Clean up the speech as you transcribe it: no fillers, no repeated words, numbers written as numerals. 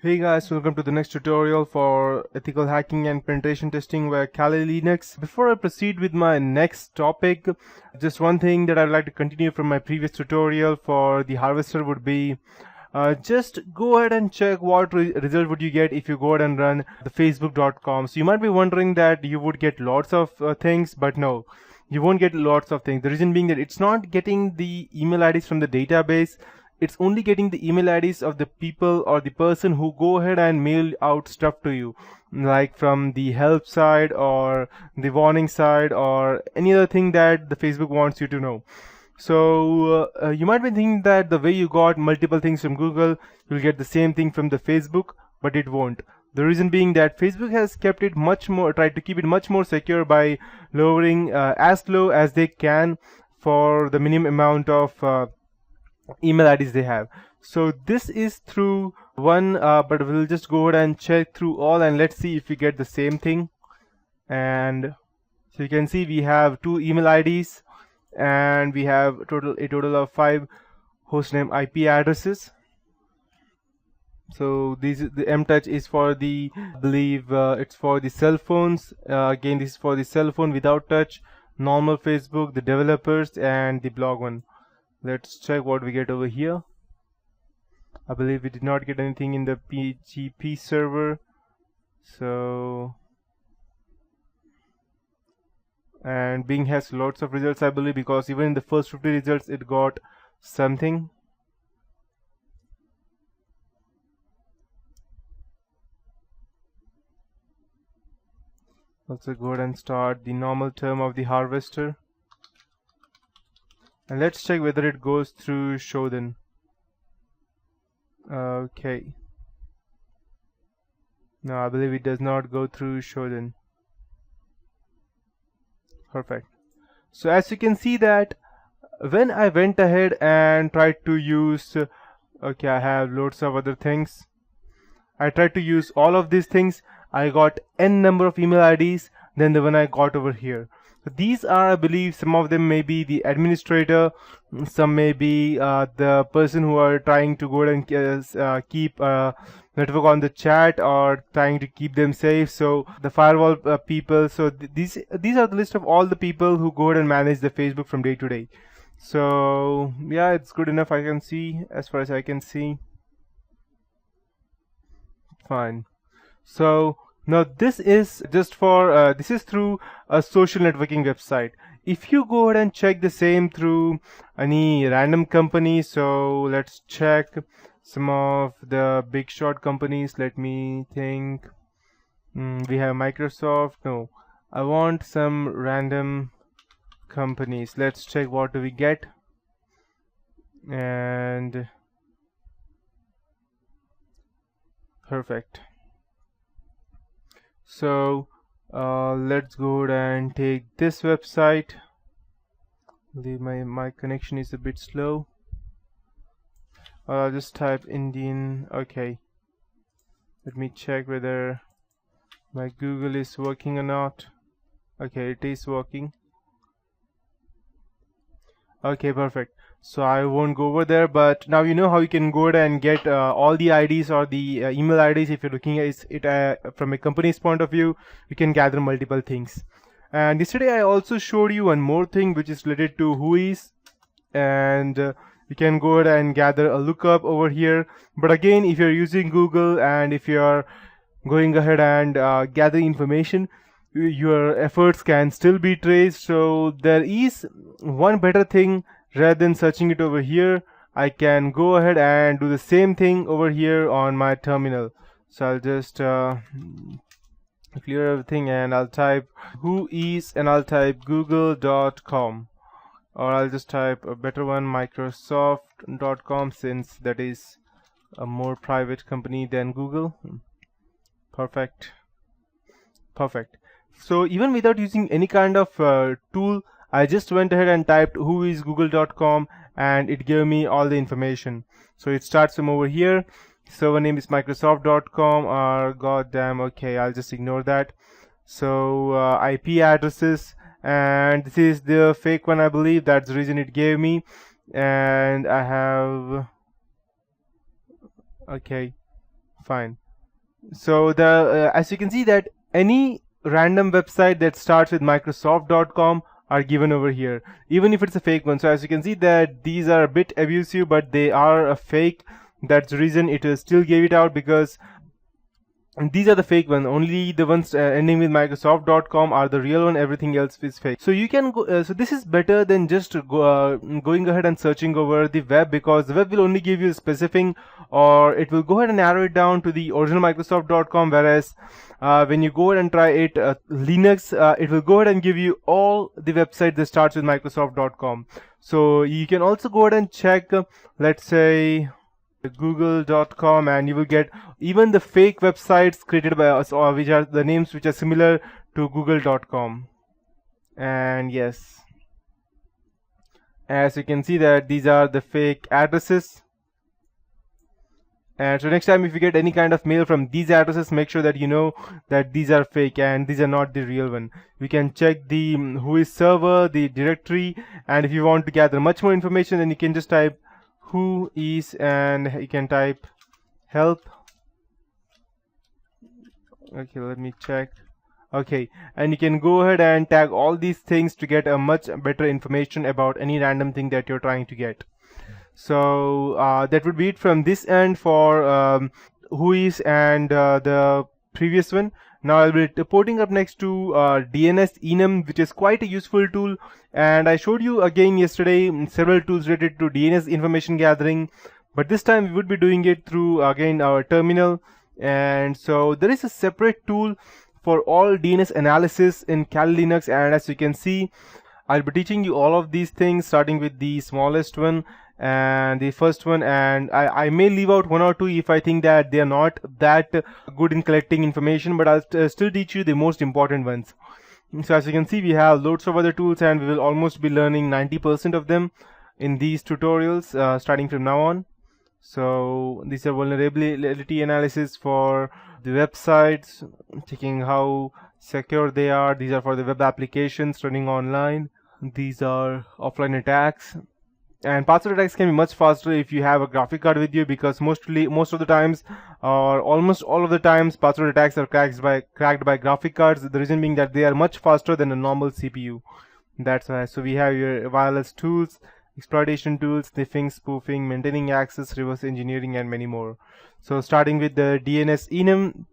Hey guys, welcome to the next tutorial for ethical hacking and penetration testing via Kali Linux. Before I proceed with my next topic, just one thing that I'd like to continue from my previous tutorial for the harvester would be just go ahead and check what result would you get if you go ahead and run the facebook.com. So you might be wondering that you would get lots of things, but no, you won't get lots of things. The reason being that it's not getting the email IDs from the database. It's only getting the email IDs of the people or the person who go ahead and mail out stuff to you, like from the help side or the warning side or any other thing that the Facebook wants you to know. So you might be thinking that the way you got multiple things from Google, you'll get the same thing from the Facebook, but it won't. The reason being that Facebook has kept it tried to keep it much more secure by lowering as low as they can for the minimum amount of email IDs they have. So this is through one, but we'll just go ahead and check through all and let's see if we get the same thing. And so you can see we have 2 email IDs and we have a total of 5 hostname IP addresses. So the mtouch is for the, I believe it's for the cell phones. Again, this is for the cell phone without touch, normal Facebook, the developers, and the blog one. Let's check what we get over here. I believe we did not get anything in the PGP server. So, and Bing has lots of results, I believe, because even in the first 50 results it got something. Also go ahead and start the normal term of the harvester. And let's check whether it goes through Shodan. Okay. No, I believe it does not go through Shodan. Perfect. So as you can see that when I went ahead and tried to use, okay, I have loads of other things. I tried to use all of these things. I got n number of email IDs than the one I got over here. So these are, I believe, some of them may be the administrator, some may be the person who are trying to go and keep network on the chat or trying to keep them safe. So the firewall people. So these are the list of all the people who go ahead and manage the Facebook from day to day. So yeah, it's good enough. I can see, as far as I can see. Fine. So now this is just for this is through a social networking website. If you go ahead and check the same through any random company, so let's check some of the big shot companies. Let me think. We have Microsoft. No, I want some random companies. Let's check what do we get. And perfect. So let's go and take this website. My connection is a bit slow. I'll just type Indian. Okay, let me check whether my Google is working or not. Okay, it is working. Okay, perfect. So I won't go over there, but now you know how you can go ahead and get all the IDs or the email IDs. If you're looking at it from a company's point of view, you can gather multiple things. And yesterday I also showed you one more thing which is related to whois, and you can go ahead and gather a lookup over here. But again, if you're using Google and if you're going ahead and gathering information, your efforts can still be traced. So there is one better thing. Rather than searching it over here, I can go ahead and do the same thing over here on my terminal. So I'll just clear everything and I'll type whois and I'll type google.com, or I'll just type a better one, microsoft.com, since that is a more private company than Google. Perfect. Perfect. So even without using any kind of tool, I just went ahead and typed whoisgoogle.com and it gave me all the information. So it starts from over here. Server name is microsoft.com, or goddamn, okay, I'll just ignore that. So IP addresses, and this is the fake one, I believe. That's the reason it gave me. And I have, okay, Fine. So the as you can see that any random website that starts with Microsoft.com are given over here, even if it's a fake one. So as you can see that these are a bit abusive, but they are a fake. That's the reason it will still give it out, because and these are the fake ones. Only the ones ending with Microsoft.com are the real one. Everything else is fake. So you can go. So this is better than just going ahead and searching over the web, because the web will only give you a specific, or it will go ahead and narrow it down to the original Microsoft.com. Whereas when you go ahead and try it Linux, it will go ahead and give you all the website that starts with Microsoft.com. So you can also go ahead and check. Let's say google.com, and you will get even the fake websites created by us, or which are the names which are similar to google.com. And yes, as you can see that these are the fake addresses. And so next time if you get any kind of mail from these addresses, make sure that you know that these are fake and these are not the real one. We can check the whois server, the directory, and if you want to gather much more information, then you can just type whois and you can type help. Okay, let me check. Okay, and you can go ahead and tag all these things to get a much better information about any random thing that you're trying to get. So that would be it from this end for whois and the previous one. Now I'll be reporting up next to dnsenum, which is quite a useful tool, and I showed you again yesterday several tools related to DNS information gathering, but this time we would be doing it through again our terminal. And so there is a separate tool for all DNS analysis in Kali Linux, and as you can see, I'll be teaching you all of these things, starting with the smallest one and the first one, and I may leave out one or two if I think that they are not that good in collecting information, but I'll still teach you the most important ones. So as you can see, we have loads of other tools, and we will almost be learning 90% of them in these tutorials starting from now on. So these are vulnerability analysis for the websites, checking how secure they are. These are for the web applications running online. These are offline attacks. And password attacks can be much faster if you have a graphic card with you, because most of the times, or almost all of the times, password attacks are cracked by graphic cards. The reason being that they are much faster than a normal CPU. That's why. So we have your wireless tools, exploitation tools, sniffing, spoofing, maintaining access, reverse engineering, and many more. So starting with the dnsenum,